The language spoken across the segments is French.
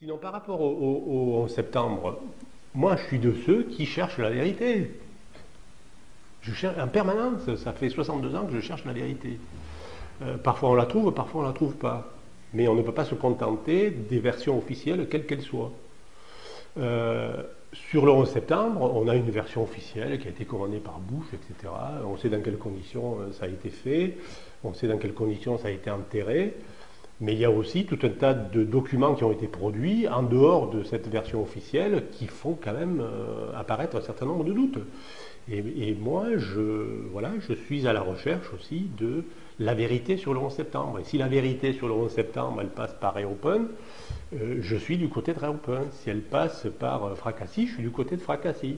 Sinon, par rapport au 11 septembre, moi je suis de ceux qui cherchent la vérité. Je cherche en permanence, ça fait 62 ans que je cherche la vérité. Parfois on la trouve, parfois on ne la trouve pas. Mais on ne peut pas se contenter des versions officielles, quelles qu'elles soient. Sur le 11 septembre, on a une version officielle qui a été commandée par Bush, etc. On sait dans quelles conditions ça a été fait, on sait dans quelles conditions ça a été enterré. Mais il y a aussi tout un tas de documents qui ont été produits en dehors de cette version officielle qui font quand même apparaître un certain nombre de doutes. Et moi, je suis à la recherche aussi de la vérité sur le 11 septembre. Et si la vérité sur le 11 septembre, elle passe par Reopen, je suis du côté de Reopen. Si elle passe par Fracassi, je suis du côté de Fracassi.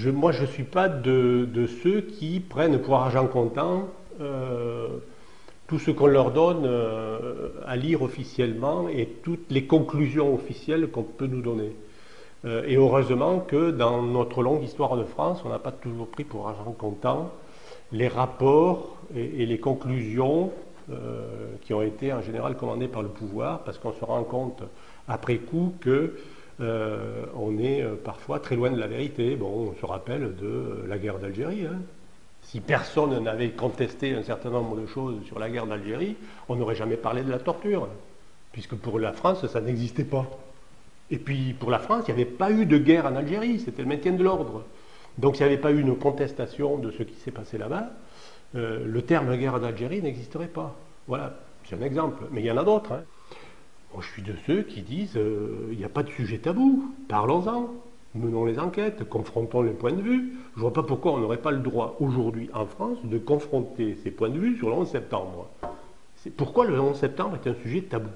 Moi, je ne suis pas de ceux qui prennent pour argent comptant tout ce qu'on leur donne à lire officiellement et toutes les conclusions officielles qu'on peut nous donner. Et heureusement que dans notre longue histoire de France, on n'a pas toujours pris pour argent comptant les rapports et les conclusions qui ont été en général commandées par le pouvoir, parce qu'on se rend compte après coup que on est parfois très loin de la vérité. Bon, on se rappelle de la guerre d'Algérie. Si personne n'avait contesté un certain nombre de choses sur la guerre d'Algérie, on n'aurait jamais parlé de la torture, puisque pour la France, ça n'existait pas. Et puis pour la France, il n'y avait pas eu de guerre en Algérie, c'était le maintien de l'ordre. Donc s'il n'y avait pas eu une contestation de ce qui s'est passé là-bas, le terme guerre d'Algérie n'existerait pas. Voilà, c'est un exemple, mais il y en a d'autres. Moi, je suis de ceux qui disent il n'y a pas de sujet tabou, parlons-en. Menons les enquêtes, confrontons les points de vue. Je ne vois pas pourquoi on n'aurait pas le droit aujourd'hui en France de confronter ces points de vue sur le 11 septembre. Pourquoi le 11 septembre est un sujet tabou?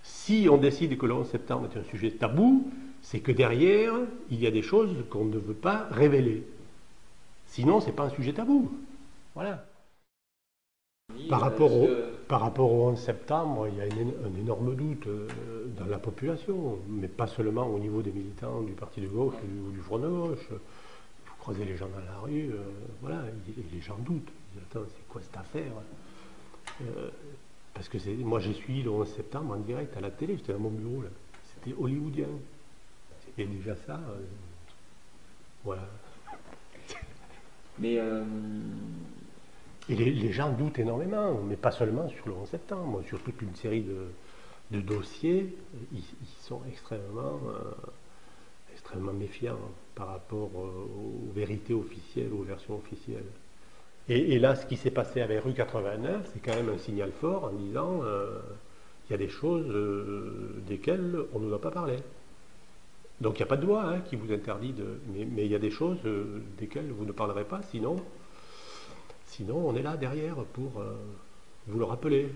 Si on décide que le 11 septembre est un sujet tabou, c'est que derrière, il y a des choses qu'on ne veut pas révéler. Sinon, ce n'est pas un sujet tabou. Voilà. Par rapport au 11 septembre, il y a un énorme doute dans la population, mais pas seulement au niveau des militants du parti de gauche ou du front de gauche. Vous croisez les gens dans la rue, voilà, et les gens doutent. Ils disent, attends, c'est quoi cette affaire? Parce que moi j'ai suivi le 11 septembre en direct à la télé, j'étais dans mon bureau là. C'était hollywoodien. Et déjà ça, voilà. Mais Et les gens doutent énormément, mais pas seulement sur le 11 septembre, sur toute une série de dossiers, ils sont extrêmement méfiants par rapport aux vérités officielles, aux versions officielles. Et là, ce qui s'est passé avec rue 89, c'est quand même un signal fort en disant il y a des choses desquelles on ne doit pas parler. Donc il n'y a pas de loi qui vous interdit de. Mais il y a des choses desquelles vous ne parlerez pas, sinon on est là derrière pour vous le rappeler.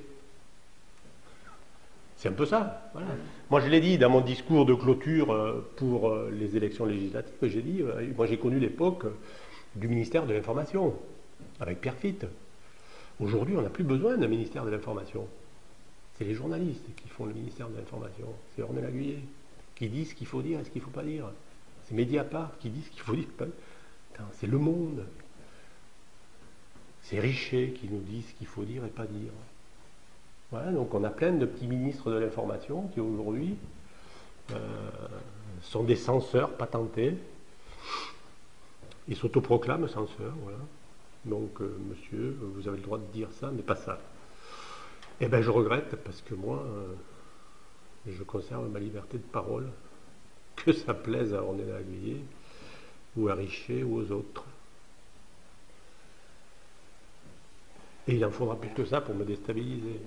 C'est un peu ça. Voilà. Moi je l'ai dit dans mon discours de clôture pour les élections législatives, j'ai dit, moi j'ai connu l'époque du ministère de l'Information, avec Pierre Fitte. Aujourd'hui on n'a plus besoin d'un ministère de l'Information. C'est les journalistes qui font le ministère de l'Information. C'est Ornella Guillet qui dit ce qu'il faut dire et ce qu'il ne faut pas dire. C'est Mediapart qui dit ce qu'il faut dire. C'est Le Monde. C'est Richer qui nous dit ce qu'il faut dire et pas dire. Voilà, donc on a plein de petits ministres de l'information qui aujourd'hui sont des censeurs patentés et s'autoproclament censeurs. Voilà. Donc monsieur, vous avez le droit de dire ça, mais pas ça. Eh bien je regrette parce que moi, je conserve ma liberté de parole, que ça plaise à Ornella Guillet ou à Richer ou aux autres. Et il en faudra plus que ça pour me déstabiliser.